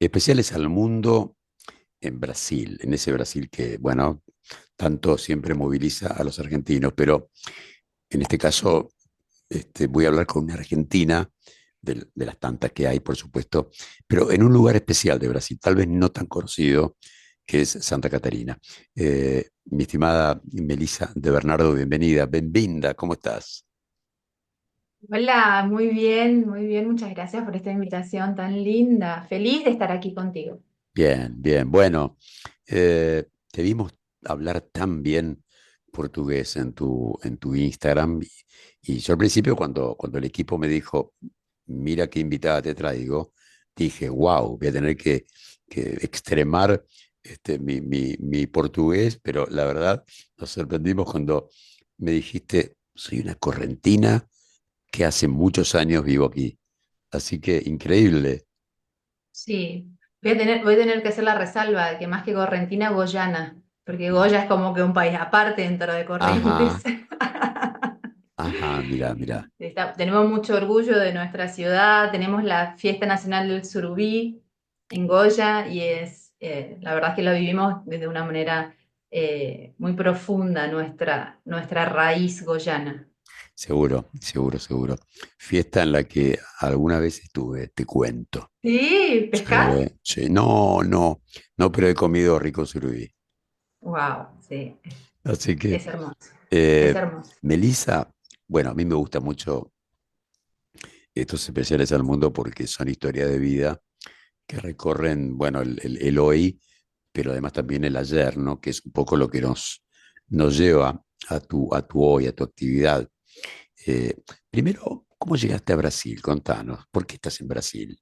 Especiales al mundo en Brasil, en ese Brasil que, bueno, tanto siempre moviliza a los argentinos, pero en este caso voy a hablar con una argentina de las tantas que hay, por supuesto, pero en un lugar especial de Brasil, tal vez no tan conocido, que es Santa Catarina. Mi estimada Melissa de Bernardo, bienvenida, benvinda, ¿cómo estás? Hola, muy bien, muchas gracias por esta invitación tan linda. Feliz de estar aquí contigo. Bien, bien, bueno, te vimos hablar tan bien portugués en tu Instagram y yo al principio cuando el equipo me dijo, mira qué invitada te traigo, dije, wow, voy a tener que extremar mi portugués, pero la verdad nos sorprendimos cuando me dijiste, soy una correntina que hace muchos años vivo aquí. Así que increíble. Sí, voy a tener que hacer la resalva de que más que Correntina, Goyana, porque Goya es como que un país aparte dentro de Corrientes. Ajá, ajá, mira, mira. Tenemos mucho orgullo de nuestra ciudad, tenemos la Fiesta Nacional del Surubí en Goya y la verdad es que lo vivimos desde una manera muy profunda, nuestra raíz goyana. Seguro, seguro, seguro. Fiesta en la que alguna vez estuve, te cuento. Sí, Sí, ¿pescás? sí. No, no, no, pero he comido rico surubí. Wow, sí, Así que, es hermoso, es eh, hermoso. Melissa, bueno, a mí me gusta mucho estos especiales al mundo porque son historias de vida que recorren, bueno, el hoy, pero además también el ayer, ¿no? Que es un poco lo que nos lleva a tu hoy, a tu actividad. Eh, Primero, ¿cómo llegaste a Brasil? Contanos, ¿por qué estás en Brasil?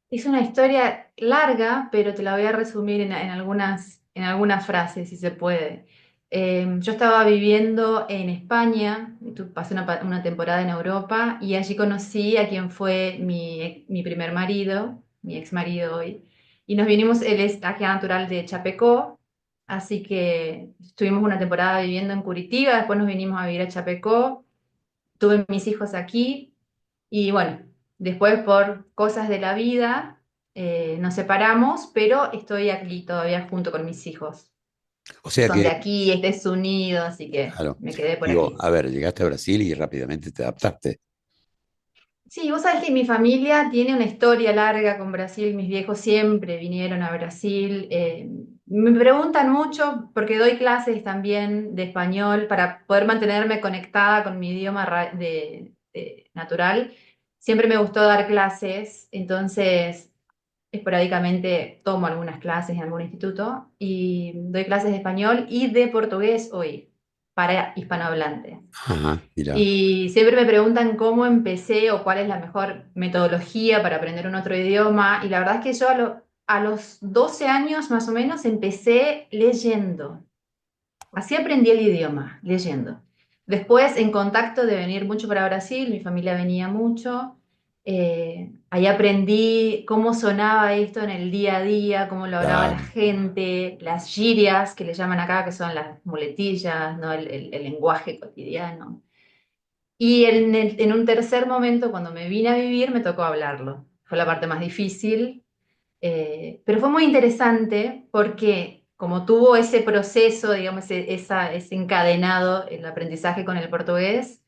Es una historia larga, pero te la voy a resumir en algunas frases, si se puede. Yo estaba viviendo en España, pasé una temporada en Europa y allí conocí a quien fue mi primer marido, mi ex marido hoy, y nos vinimos, él es acá natural de Chapecó, así que estuvimos una temporada viviendo en Curitiba, después nos vinimos a vivir a Chapecó, tuve mis hijos aquí y bueno, después por cosas de la vida nos separamos, pero estoy aquí todavía junto con mis hijos. O sea Son de que, aquí, este es su nido, así que claro, me quedé por digo, aquí. a ver, llegaste a Brasil y rápidamente te adaptaste. Sí, vos sabés que mi familia tiene una historia larga con Brasil, mis viejos siempre vinieron a Brasil. Me preguntan mucho porque doy clases también de español para poder mantenerme conectada con mi idioma natural. Siempre me gustó dar clases, entonces esporádicamente tomo algunas clases en algún instituto y doy clases de español y de portugués hoy para hispanohablantes. Ajá, mira, Y siempre me preguntan cómo empecé o cuál es la mejor metodología para aprender un otro idioma. Y la verdad es que yo a los 12 años más o menos empecé leyendo. Así aprendí el idioma, leyendo. Después, en contacto de venir mucho para Brasil, mi familia venía mucho. Ahí aprendí cómo sonaba esto en el día a día, cómo lo hablaba la claro, gente, las girias que le llaman acá, que son las muletillas, ¿no? El lenguaje cotidiano. Y en un tercer momento, cuando me vine a vivir, me tocó hablarlo. Fue la parte más difícil, pero fue muy interesante porque como tuvo ese proceso, digamos, ese encadenado, el aprendizaje con el portugués,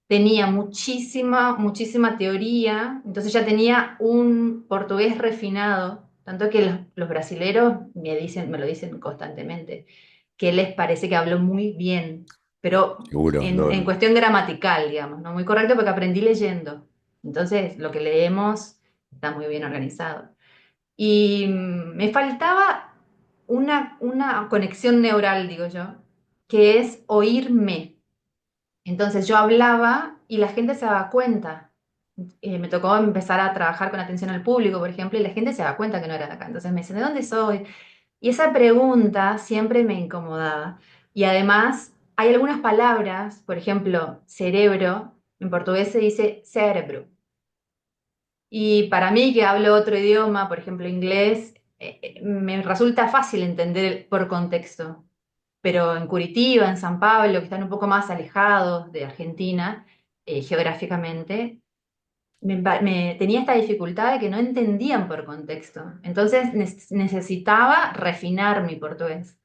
tenía muchísima, muchísima teoría, entonces ya tenía un portugués refinado, tanto que los brasileros me lo dicen constantemente, que les parece que hablo muy bien, pero seguro. en cuestión gramatical, digamos, ¿no? Muy correcto porque aprendí leyendo. Entonces, lo que leemos está muy bien organizado. Y me faltaba una conexión neural, digo yo, que es oírme. Entonces yo hablaba y la gente se daba cuenta. Me tocó empezar a trabajar con atención al público, por ejemplo, y la gente se daba cuenta que no era de acá. Entonces me dicen, ¿de dónde soy? Y esa pregunta siempre me incomodaba. Y además hay algunas palabras, por ejemplo, cerebro, en portugués se dice cerebro. Y para mí, que hablo otro idioma, por ejemplo inglés, me resulta fácil entender por contexto. Pero en Curitiba, en San Pablo, que están un poco más alejados de Argentina, geográficamente, tenía esta dificultad de que no entendían por contexto. Entonces necesitaba refinar mi portugués.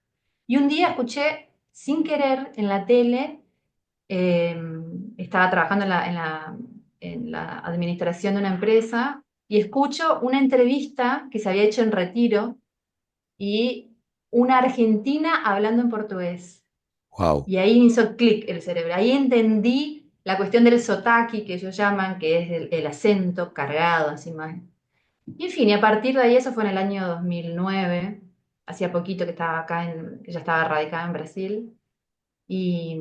Y un día escuché, sin querer, en la tele, eh, estaba trabajando en la administración de una empresa y escucho una entrevista que se había hecho en Retiro y una argentina hablando en portugués. Wow, Y ahí hizo clic el cerebro. Ahí entendí la cuestión del sotaque, que ellos llaman, que es el acento cargado, así más. Y en fin, y a partir de ahí, eso fue en el año 2009, hacía poquito que estaba acá, que ya estaba radicada en Brasil. Y,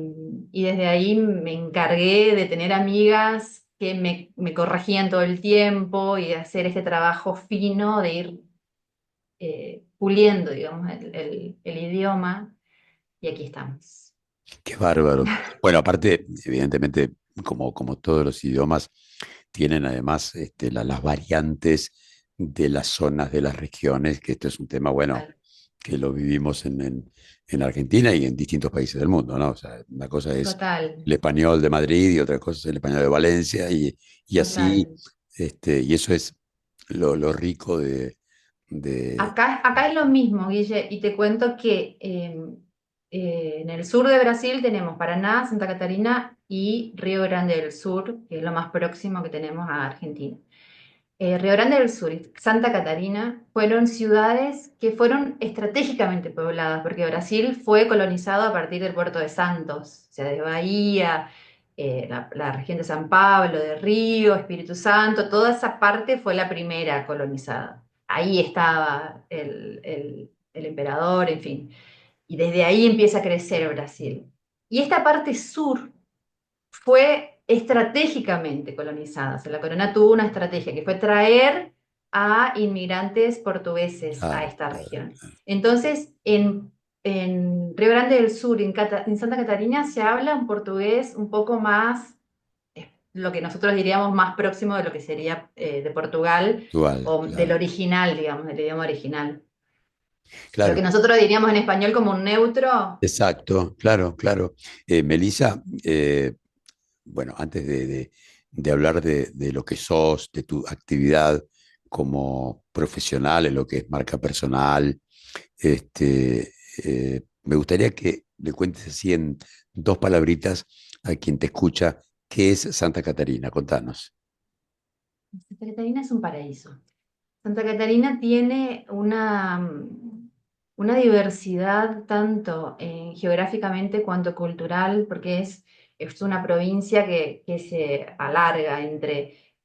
y desde ahí me encargué de tener amigas que me corregían todo el tiempo y de hacer este trabajo fino de ir puliendo, digamos, el idioma. Y aquí estamos. qué bárbaro. Bueno, aparte, evidentemente, como todos los idiomas, tienen además las variantes de las zonas, de las regiones, que esto es un tema, bueno, Total. que lo vivimos en Argentina y en distintos países del mundo, ¿no? O sea, una cosa es Total, el español de Madrid y otra cosa es el español de Valencia y así, total. y eso es lo rico de, Acá es lo mismo, Guille, y te cuento que en el sur de Brasil tenemos Paraná, Santa Catarina y Río Grande del Sur, que es lo más próximo que tenemos a Argentina. Río Grande del Sur y Santa Catarina fueron ciudades que fueron estratégicamente pobladas, porque Brasil fue colonizado a partir del puerto de Santos, o sea, de Bahía, la región de San Pablo, de Río, Espíritu Santo, toda esa parte fue la primera colonizada. Ahí estaba el emperador, en fin. Y desde ahí empieza a crecer Brasil. Y esta parte sur fue estratégicamente colonizada. O sea, la corona tuvo una estrategia que fue traer a inmigrantes portugueses a claro, esta claro, región. Entonces, en Río Grande del Sur, en Santa Catarina, se habla un portugués un poco más, lo que nosotros diríamos más próximo de lo que sería de Portugal igual, o del claro, original, digamos, del idioma original. Lo claro, que nosotros diríamos en español como un neutro. exacto, claro, claro. Melissa, bueno, antes de hablar de lo que sos, de tu actividad como profesional en lo que es marca personal, me gustaría que le cuentes así en dos palabritas a quien te escucha, ¿qué es Santa Catarina? Contanos. Santa Catarina es un paraíso. Santa Catarina tiene una diversidad tanto geográficamente cuanto cultural, porque es una provincia que se alarga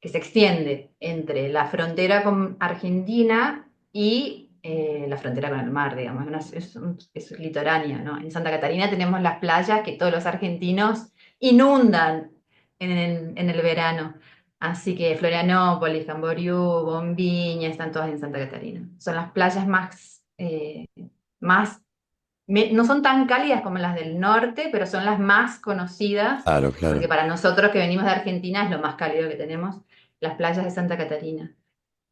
que se extiende entre la frontera con Argentina y la frontera con el mar, digamos, es litoránea, ¿no? En Santa Catarina tenemos las playas que todos los argentinos inundan en el verano. Así que Florianópolis, Camboriú, Bombiña, están todas en Santa Catarina. Son las playas más no son tan cálidas como las del norte, pero son las más conocidas, Claro, porque claro. para nosotros que venimos de Argentina es lo más cálido que tenemos, las playas de Santa Catarina.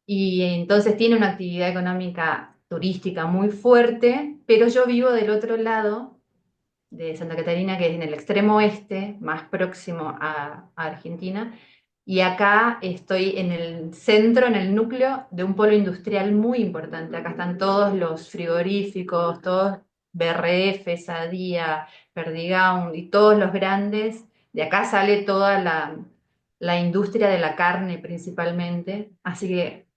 Y entonces tiene una actividad económica turística muy fuerte, pero yo vivo del otro lado de Santa Catarina, que es en el extremo oeste, más próximo a Argentina, y acá estoy en el centro, en el núcleo de un polo industrial muy importante. Acá están todos los frigoríficos, todos BRF, Sadía, Perdigaun y todos los grandes. De acá sale toda la industria de la carne principalmente. Así que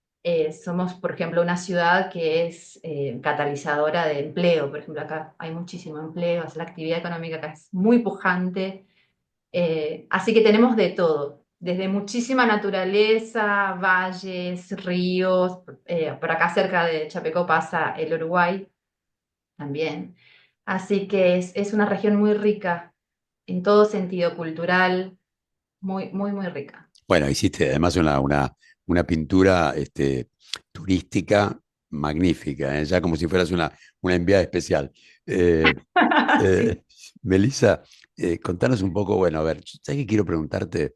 somos, por ejemplo, una ciudad que es catalizadora de empleo. Por ejemplo, acá hay muchísimo empleo, la actividad económica acá es muy pujante. Así que tenemos de todo, desde muchísima naturaleza, valles, ríos. Por acá cerca de Chapecó pasa el Uruguay también. Así que es una región muy rica en todo sentido cultural, muy, muy, muy rica. Bueno, hiciste además una pintura turística magnífica, ¿eh? Ya como si fueras una enviada especial. Eh, Sí. eh, Melissa, contanos un poco, bueno, a ver, ¿sabes qué quiero preguntarte?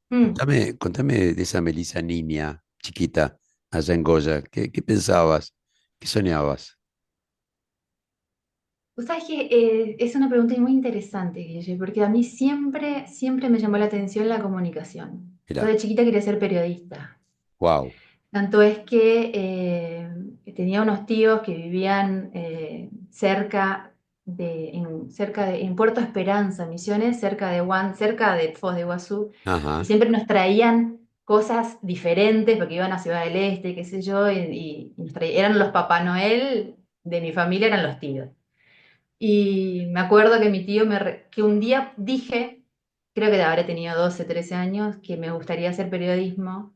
Mm. Contame de esa Melissa niña, chiquita, allá en Goya. ¿Qué pensabas? ¿Qué soñabas? Vos sabés que es una pregunta muy interesante, Guille, porque a mí siempre, siempre me llamó la atención la comunicación. Yo Mira, de chiquita quería ser periodista. wow. Tanto es que tenía unos tíos que vivían en Puerto Esperanza, Misiones, cerca de Foz de Iguazú, y Ajá, siempre nos traían cosas diferentes porque iban a Ciudad del Este, qué sé yo, y eran los Papá Noel de mi familia, eran los tíos. Y me acuerdo que mi tío que un día dije, creo que habré tenido 12 13 años, que me gustaría hacer periodismo.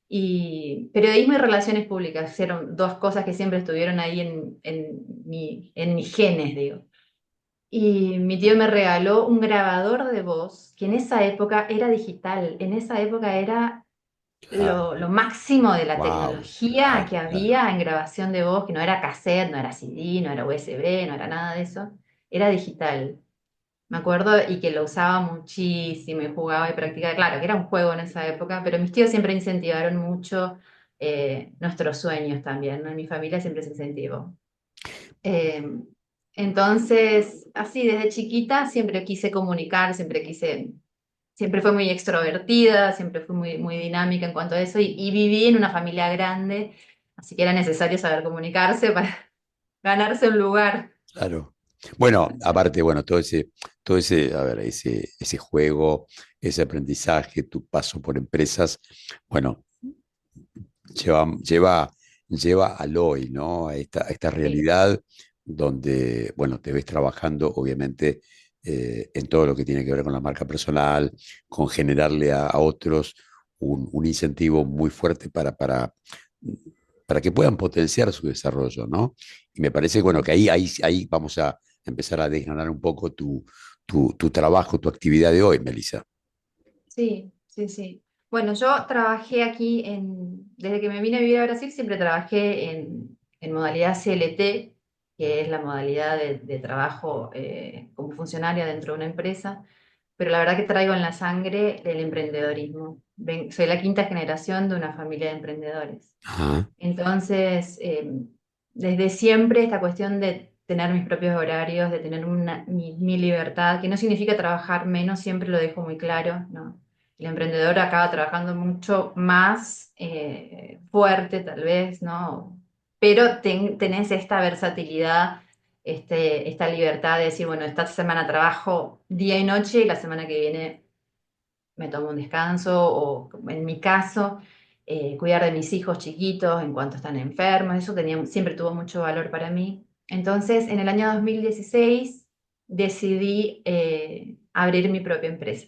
Y periodismo y relaciones públicas fueron dos cosas que siempre estuvieron ahí en mis genes, digo. Y mi tío me regaló un grabador de voz que en esa época era digital, en esa época era claro, lo máximo de la wow, tecnología claro, que claro. había en grabación de voz, que no era cassette, no era CD, no era USB, no era nada de eso, era digital. Me acuerdo y que lo usaba muchísimo y jugaba y practicaba. Claro, que era un juego en esa época, pero mis tíos siempre incentivaron mucho nuestros sueños también, ¿no? En mi familia siempre se incentivó. Eh, entonces, así desde chiquita siempre quise comunicar, siempre fui muy extrovertida, siempre fui muy dinámica en cuanto a eso y viví en una familia grande, así que era necesario saber comunicarse para ganarse un lugar. Claro. Bueno, aparte, bueno, todo ese, a ver, ese juego, ese aprendizaje, tu paso por empresas, bueno, lleva, lleva al hoy, ¿no? A esta Sí, realidad donde, bueno, te ves trabajando, obviamente, en todo lo que tiene que ver con la marca personal, con generarle a otros un incentivo muy fuerte para que puedan potenciar su desarrollo, ¿no? Y me parece, bueno, que sí, ahí vamos a empezar a desgranar un poco tu trabajo, tu actividad de hoy, Melissa. sí, sí, sí. Bueno, yo trabajé aquí desde que me vine a vivir a Brasil, siempre trabajé en modalidad CLT, que es la modalidad de trabajo como funcionaria dentro de una empresa, pero la verdad que traigo en la sangre el emprendedorismo. Soy la quinta generación de una familia de emprendedores. Ajá, Entonces, desde siempre esta cuestión de tener mis propios horarios, de tener mi libertad, que no significa trabajar menos, siempre lo dejo muy claro, ¿no? El emprendedor acaba trabajando mucho más fuerte, tal vez, ¿no? Pero tenés esta versatilidad, esta libertad de decir, bueno, esta semana trabajo día y noche y la semana que viene me tomo un descanso o en mi caso, cuidar de mis hijos chiquitos en cuanto están enfermos, eso siempre tuvo mucho valor para mí. Entonces, en el año 2016 decidí abrir mi propia empresa.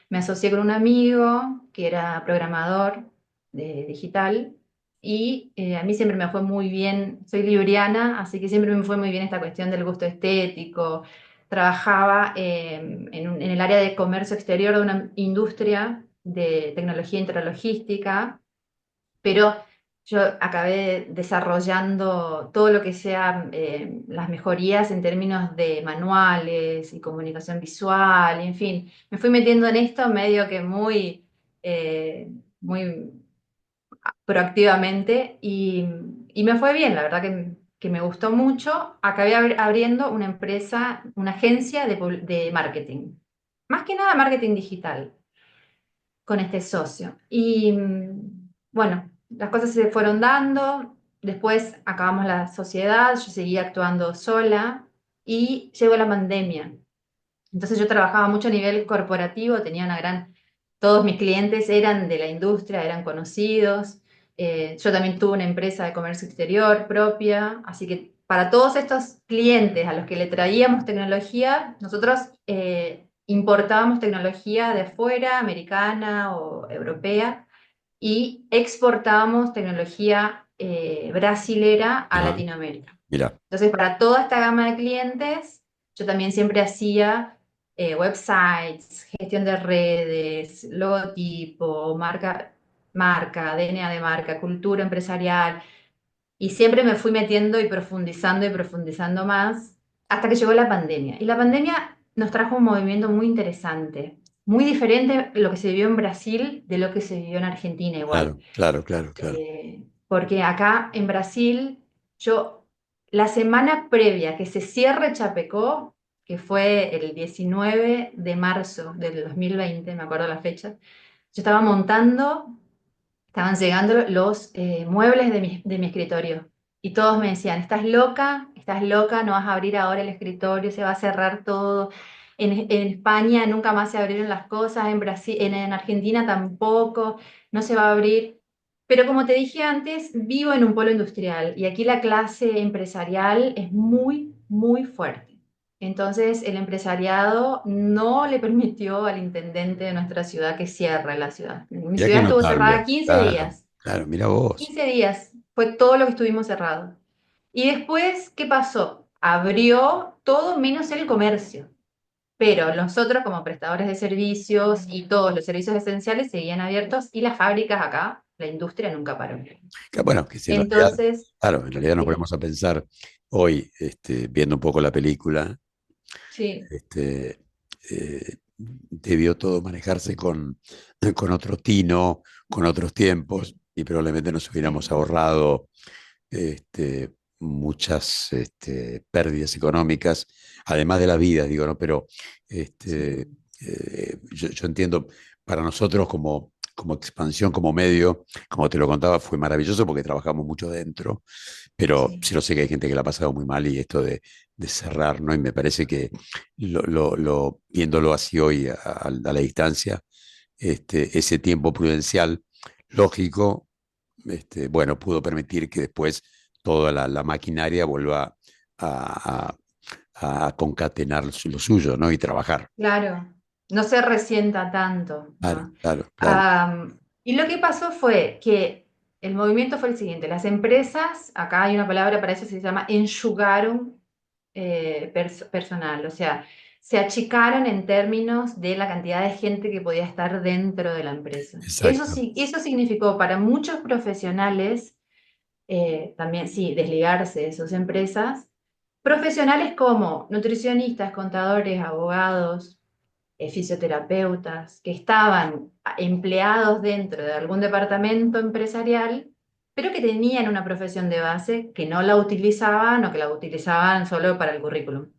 Me asocié con un amigo que era programador digital y a mí siempre me fue muy bien, soy libriana, así que siempre me fue muy bien esta cuestión del gusto estético. Trabajaba en el área de comercio exterior de una industria de tecnología intralogística, pero yo acabé desarrollando todo lo que sea las mejorías en términos de manuales y comunicación visual, y en fin, me fui metiendo en esto medio que muy proactivamente y me fue bien, la verdad que me gustó mucho. Acabé abriendo una empresa, una agencia de marketing, más que nada marketing digital con este socio. Y bueno, las cosas se fueron dando, después acabamos la sociedad, yo seguía actuando sola y llegó la pandemia. Entonces yo trabajaba mucho a nivel corporativo, tenía todos mis clientes eran de la industria, eran conocidos. Yo también tuve una empresa de comercio exterior propia, así que para todos estos clientes a los que le traíamos tecnología, nosotros importábamos tecnología de afuera, americana o europea, y exportábamos tecnología brasilera a ajá, Latinoamérica. mira, Entonces, para toda esta gama de clientes, yo también siempre hacía websites, gestión de redes, logotipo, marca, DNA de marca, cultura empresarial, y siempre me fui metiendo y profundizando más hasta que llegó la pandemia. Y la pandemia nos trajo un movimiento muy interesante, muy diferente lo que se vivió en Brasil de lo que se vivió en Argentina igual. claro, claro, claro, claro. Porque acá en Brasil, yo, la semana previa que se cierre Chapecó, que fue el 19 de marzo del 2020, me acuerdo la fecha, Yo estaba montando, estaban llegando los muebles de mi escritorio y todos me decían, estás loca, no vas a abrir ahora el escritorio, se va a cerrar todo. En España nunca más se abrieron las cosas, en Brasil, en Argentina tampoco, no se va a abrir. Pero como te dije antes, vivo en un polo industrial y aquí la clase empresarial es muy, muy fuerte. Entonces, el empresariado no le permitió al intendente de nuestra ciudad que cierre la ciudad. Mi Mirá qué ciudad estuvo cerrada notable. 15 Claro, días. claro, mira vos. 15 días fue todo lo que estuvimos cerrados. Y después, ¿qué pasó? Abrió todo menos el comercio. Pero nosotros como prestadores de servicios y todos los servicios esenciales seguían abiertos y las fábricas acá, la industria nunca paró. Bueno, que si en realidad, Entonces, claro, en realidad nos sí, ponemos a pensar hoy, viendo un poco la película, sí, este, debió todo manejarse con otro tino, con otros tiempos, y probablemente nos hubiéramos sí, ahorrado muchas pérdidas económicas, además de la vida, digo, ¿no? Pero este, sí, yo entiendo, para nosotros como expansión, como medio, como te lo contaba, fue maravilloso porque trabajamos mucho dentro, pero sí, sí lo sé que hay gente que la ha pasado muy mal y esto de cerrar, ¿no? Y me parece que viéndolo así hoy a la distancia, ese tiempo prudencial, lógico, bueno, pudo permitir que después toda la maquinaria vuelva a, a concatenar lo suyo, ¿no? Y trabajar. claro, no se resienta tanto, Claro, ¿no? claro, claro. Y lo que pasó fue que el movimiento fue el siguiente, las empresas, acá hay una palabra para eso, se llama enxugaron personal, o sea, se achicaron en términos de la cantidad de gente que podía estar dentro de la empresa. Eso Exacto. sí, eso significó para muchos profesionales, también sí, desligarse de sus empresas, profesionales como nutricionistas, contadores, abogados, fisioterapeutas, que estaban empleados dentro de algún departamento empresarial, pero que tenían una profesión de base que no la utilizaban o que la utilizaban solo para el currículum.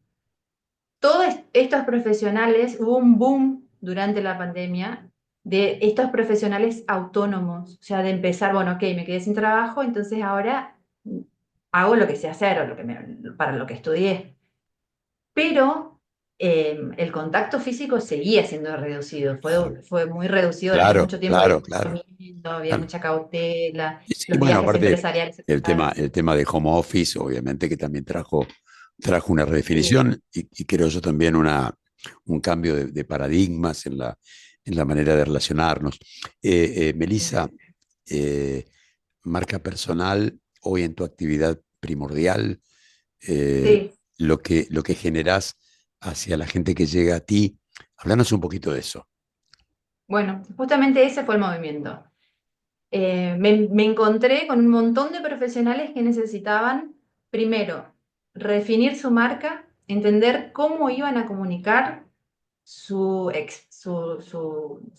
Todos estos profesionales, hubo un boom durante la pandemia de estos profesionales autónomos, o sea, de empezar, bueno, ok, me quedé sin trabajo, entonces ahora hago lo que sé hacer o para lo que estudié. Pero el contacto físico seguía siendo reducido, Claro, fue muy reducido durante claro, mucho tiempo, había claro, mucho claro, aislamiento, había claro. mucha cautela, Y sí, los bueno, viajes aparte empresariales se cortaron. el tema de home office, obviamente que también trajo una Sí, redefinición y creo yo también un cambio de paradigmas en la manera de relacionarnos. sí, Melissa, eh, marca personal, hoy en tu actividad primordial, eh, sí. lo que generás hacia la gente que llega a ti. Háblanos un poquito de eso. Bueno, justamente ese fue el movimiento. Me encontré con un montón de profesionales que necesitaban, primero, redefinir su marca, entender cómo iban a comunicar su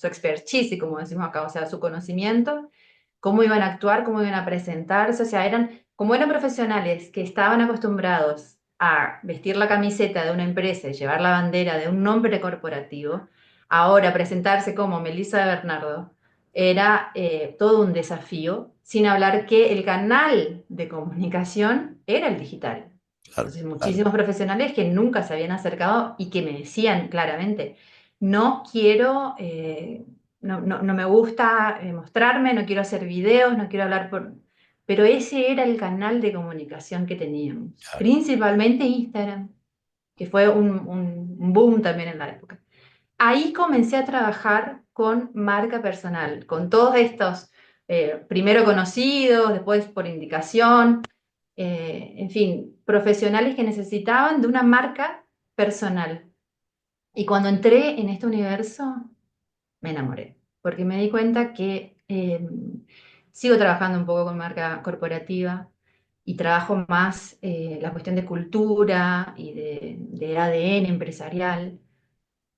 expertise, como decimos acá, o sea, su conocimiento, cómo iban a actuar, cómo iban a presentarse, o sea, como eran profesionales que estaban acostumbrados a vestir la camiseta de una empresa y llevar la bandera de un nombre corporativo, ahora presentarse como Melissa de Bernardo era todo un desafío, sin hablar que el canal de comunicación era el digital. Claro, Entonces, claro, muchísimos profesionales que nunca se habían acercado y que me decían claramente, no quiero, no me gusta mostrarme, no quiero hacer videos, no quiero hablar por... Pero ese era el canal de comunicación que teníamos, claro, principalmente Instagram, que fue un boom también en la época. Ahí comencé a trabajar con marca personal, con todos estos, primero conocidos, después por indicación, en fin, profesionales que necesitaban de una marca personal. Y cuando entré en este universo, me enamoré, porque me di cuenta que sigo trabajando un poco con marca corporativa y trabajo más la cuestión de cultura y de ADN empresarial,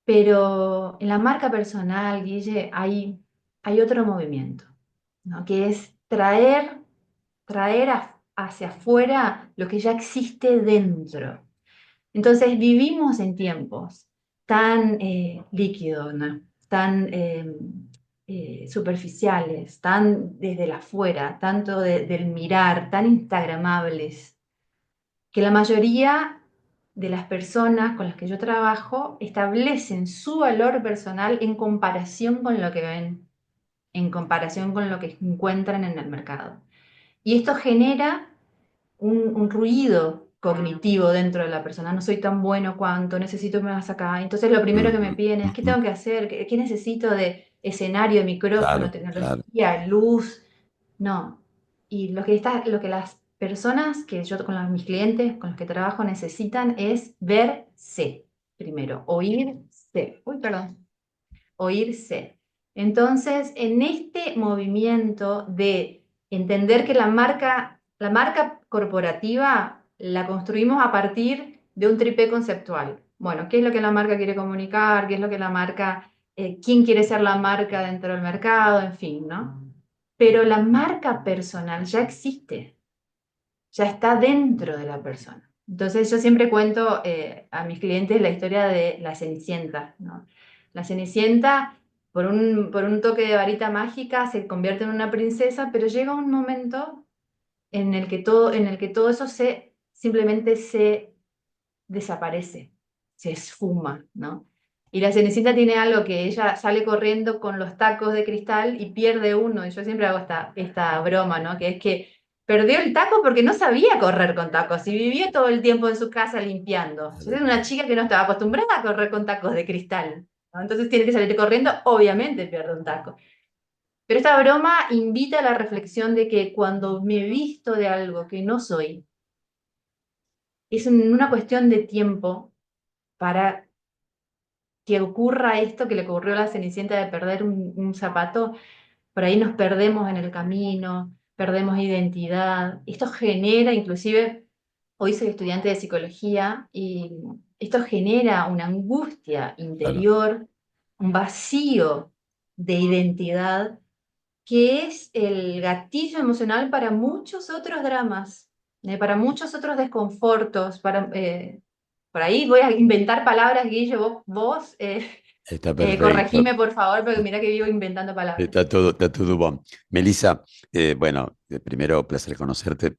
pero en la marca personal, Guille, hay otro movimiento, ¿no? Que es traer hacia afuera lo que ya existe dentro. Entonces vivimos en tiempos tan líquidos, ¿no? Tan superficiales, tan desde el afuera, tanto del mirar, tan instagramables, que la mayoría de las personas con las que yo trabajo establecen su valor personal en comparación con lo que ven, en comparación con lo que encuentran en el mercado. Y esto genera un ruido cognitivo dentro de la persona. No soy tan bueno cuanto, necesito más acá. Entonces lo primero que me Ujú, piden es, ¿qué ujú. tengo que hacer? ¿Qué necesito de escenario, micrófono, Claro, claro. tecnología, luz? No. Y lo que las personas que yo con mis clientes con los que trabajo necesitan es verse primero, oírse. Uy, perdón. Oírse. Entonces, en este movimiento de entender que la marca corporativa la construimos a partir de un tripé conceptual. Bueno, ¿qué es lo que la marca quiere comunicar? ¿Qué es lo que la marca, quién quiere ser la marca dentro del mercado? En fin, ¿no? Pero la marca personal ya existe, ya está dentro de la persona. Entonces yo siempre cuento a mis clientes la historia de la Cenicienta, ¿no? La Cenicienta, por un toque de varita mágica, se convierte en una princesa, pero llega un momento en el que todo eso simplemente se desaparece, se esfuma, ¿no? Y la Cenicienta tiene algo que ella sale corriendo con los tacos de cristal y pierde uno, y yo siempre hago esta broma, ¿no? Que es que perdió el taco porque no sabía correr con tacos y vivía todo el tiempo en su casa limpiando. Yo era una chica que no estaba acostumbrada a correr con tacos de cristal, ¿no? Entonces tiene que salir corriendo, obviamente pierde un taco. Pero esta broma invita a la reflexión de que cuando me visto de algo que no soy, es una cuestión de tiempo para que ocurra esto que le ocurrió a la Cenicienta de perder un zapato, por ahí nos perdemos en el camino, perdemos identidad. Esto genera, inclusive, hoy soy estudiante de psicología y esto genera una angustia Claro. interior, un vacío de identidad que es el gatillo emocional para muchos otros dramas, para muchos otros desconfortos, por ahí voy a inventar palabras, Guille, Está perfecto. corregime por favor, porque mira que vivo inventando palabras. Está todo bon. Melissa, bueno, primero, placer conocerte.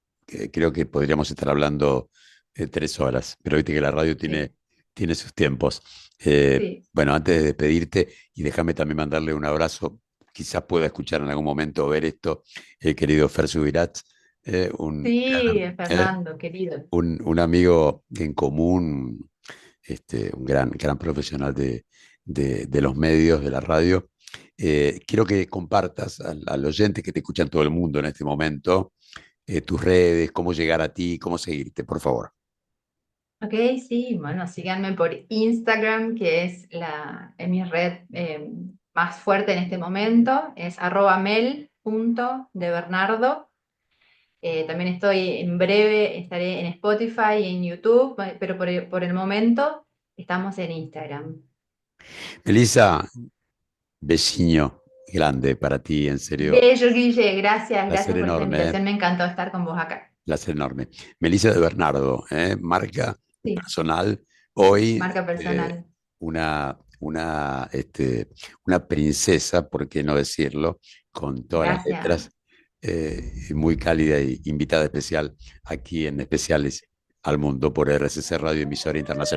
Creo que podríamos estar hablando 3 horas, pero viste que la radio Sí, tiene sus tiempos. sí, Bueno, antes de despedirte, y déjame también mandarle un abrazo, quizás pueda escuchar en algún momento o ver esto, querido Fer Subirats, sí, Fernando, querido. un amigo en común, un gran profesional de los medios, de la radio. Quiero que compartas al oyente que te escucha en todo el mundo en este momento, tus redes, cómo llegar a ti, cómo seguirte, por favor. Ok, sí, bueno, síganme por Instagram, que es es mi red más fuerte en este momento, es @mel.debernardo. También en breve, estaré en Spotify y en YouTube, pero por el momento estamos en Instagram. Elisa, besiño grande para ti, en serio, Bello, Guille, gracias, placer gracias por esta enorme, invitación, me encantó estar con vos acá. placer enorme. Melissa de Bernardo, marca Sí, personal, hoy marca personal. una princesa, por qué no decirlo, con todas las Gracias. letras, muy cálida y invitada especial aquí en Especiales al Mundo por RCC Radio Emisora Internacional.